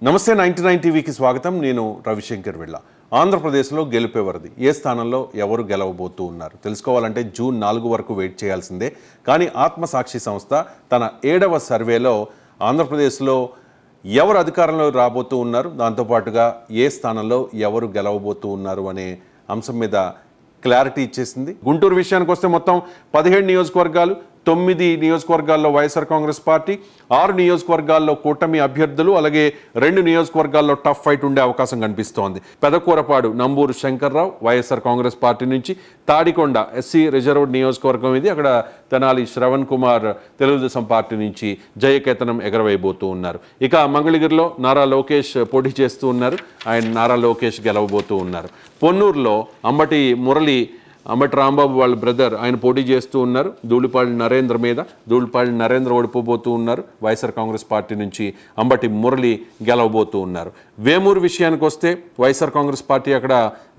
నమస్తే 99 టీవీకి స్వాగతం. నేను రవిశంకర్ వెళ్ళ. ఆంధ్రప్రదేశ్లో గెలుపేవరది. ఏ స్థానంలో ఎవరు గెలవబోతూ ఉన్నారు తెలుసుకోవాలంటే జూన్ 4 వరకు వెయిట్ చేయాల్సిందే. కానీ ఆత్మసాక్షి సంస్థ తన 7వ సర్వేలో ఆంధ్రప్రదేశ్లో ఎవరు అధికారంలో రాబోతూ ఉన్నారు, దాంతోపాటుగా ఏ స్థానంలో ఎవరు గెలవబోతూ ఉన్నారు అనే అంశం మీద క్లారిటీ ఇచ్చేసింది. గుంటూరు విషయానికి వస్తే మొత్తం 17 నియోజకవర్గాలు, 9 నియోజకవర్గాల్లో వైఎస్ఆర్ కాంగ్రెస్ పార్టీ, 6 నియోజకవర్గాల్లో కూటమి అభ్యర్థులు, అలాగే 2 నియోజకవర్గాల్లో టఫ్ ఫైట్ ఉండే అవకాశం కనిపిస్తోంది. పెదకూరపాడు నంబూరు శంకర్రావు వైఎస్ఆర్ కాంగ్రెస్ పార్టీ నుంచి, తాడికొండ ఎస్సీ రిజర్వ్డ్ నియోజకవర్గం ఇది, అక్కడ తెనాలి శ్రవణ్ కుమార్ తెలుగుదేశం పార్టీ నుంచి జయకేతనం ఎగరవేయబోతూ ఉన్నారు. ఇక మంగళగిరిలో నారా లోకేష్ పోటీ చేస్తూ ఉన్నారు, ఆయన నారా లోకేష్ గెలవబోతూ ఉన్నారు. పొన్నూరులో అంబటి రాంబాబు వాళ్ళ బ్రదర్ ఆయన పోటీ చేస్తూ ఉన్నారు. ధూళిపాళి నరేంద్ర ఓడిపోబోతూ ఉన్నారు. వైఎస్ఆర్ కాంగ్రెస్ పార్టీ నుంచి అంబటి మురళి గెలవబోతూ ఉన్నారు. వేమూరు విషయానికి వస్తే వైఎస్ఆర్ కాంగ్రెస్ పార్టీ అక్కడ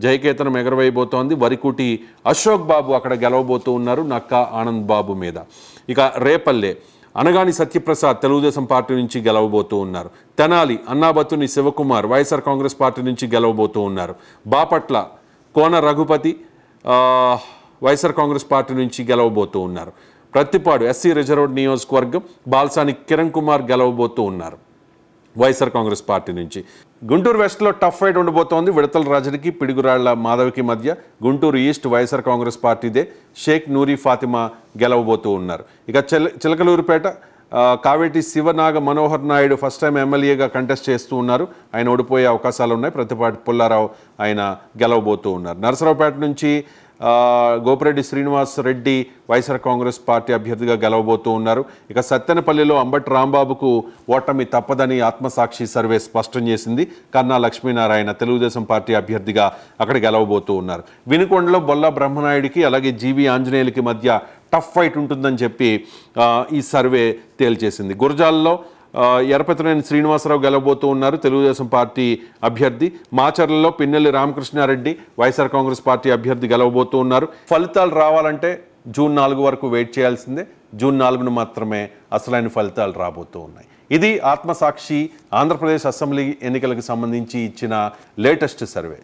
జయకేతనం ఎగరవేయబోతోంది. వరికుటి అశోక్ బాబు అక్కడ గెలవబోతూ ఉన్నారు నక్కా ఆనంద్ బాబు మీద. ఇక రేపల్లె అనగాని సత్యప్రసాద్ తెలుగుదేశం పార్టీ నుంచి గెలవబోతూ ఉన్నారు. తెనాలి అన్నాబత్తుని శివకుమార్ వైఎస్ఆర్ కాంగ్రెస్ పార్టీ నుంచి గెలవబోతూ ఉన్నారు. బాపట్ల కోన రఘుపతి వైఎస్ఆర్ కాంగ్రెస్ పార్టీ నుంచి గెలవబోతూ ఉన్నారు. ప్రత్తిపాడు ఎస్సీ రిజర్వ్డ్ నియోజకవర్గం బాల్సాని కిరణ్ కుమార్ గెలవబోతూ ఉన్నారు వైఎస్ఆర్ కాంగ్రెస్ పార్టీ నుంచి. గుంటూరు వెస్ట్లో టఫ్ ఫైట్ ఉండబోతోంది. విడతల రాజుకి పిడుగురాళ్ల మాధవికి మధ్య. గుంటూరు ఈస్ట్ వైఎస్ఆర్ కాంగ్రెస్ పార్టీదే. షేక్ నూరి ఫాతిమా గెలవబోతూ ఉన్నారు. ఇక చిలకలూరుపేట కావేటి శివనాగ మనోహర్ నాయుడు ఫస్ట్ టైం ఎమ్మెల్యేగా కంటెస్ట్ చేస్తూ ఉన్నారు. ఆయన ఓడిపోయే అవకాశాలు ఉన్నాయి. ప్రతిపాటి పుల్లారావు ఆయన గెలవబోతూ ఉన్నారు. నరసరావుపేట నుంచి గోపిరెడ్డి శ్రీనివాస్ రెడ్డి వైఎస్ఆర్ కాంగ్రెస్ పార్టీ అభ్యర్థిగా గెలవబోతూ ఉన్నారు. ఇక సత్తెనపల్లిలో అంబటి రాంబాబుకు ఓటమి తప్పదని ఆత్మసాక్షి సర్వే స్పష్టం చేసింది. కన్నా లక్ష్మీనారాయణ తెలుగుదేశం పార్టీ అభ్యర్థిగా అక్కడ గెలవబోతూ ఉన్నారు. వినుకొండలో బొల్లా బ్రహ్మనాయుడికి అలాగే జీవి ఆంజనేయులకి మధ్య టఫ్ ఫైట్ ఉంటుందని చెప్పి ఈ సర్వే తేల్చేసింది. గురజాల్లో ఎర్రపతినేని శ్రీనివాసరావు గెలవబోతూ ఉన్నారు, తెలుగుదేశం పార్టీ అభ్యర్థి. మాచర్లలో పిన్నెల్లి రామకృష్ణారెడ్డి వైఎస్ఆర్ కాంగ్రెస్ పార్టీ అభ్యర్థి గెలవబోతూ ఉన్నారు. ఫలితాలు రావాలంటే జూన్ 4 వరకు వెయిట్ చేయాల్సిందే. జూన్ 4న మాత్రమే అసలైన ఫలితాలు రాబోతూ ఉన్నాయి. ఇది ఆత్మసాక్షి ఆంధ్రప్రదేశ్ అసెంబ్లీ ఎన్నికలకు సంబంధించి ఇచ్చిన లేటెస్ట్ సర్వే.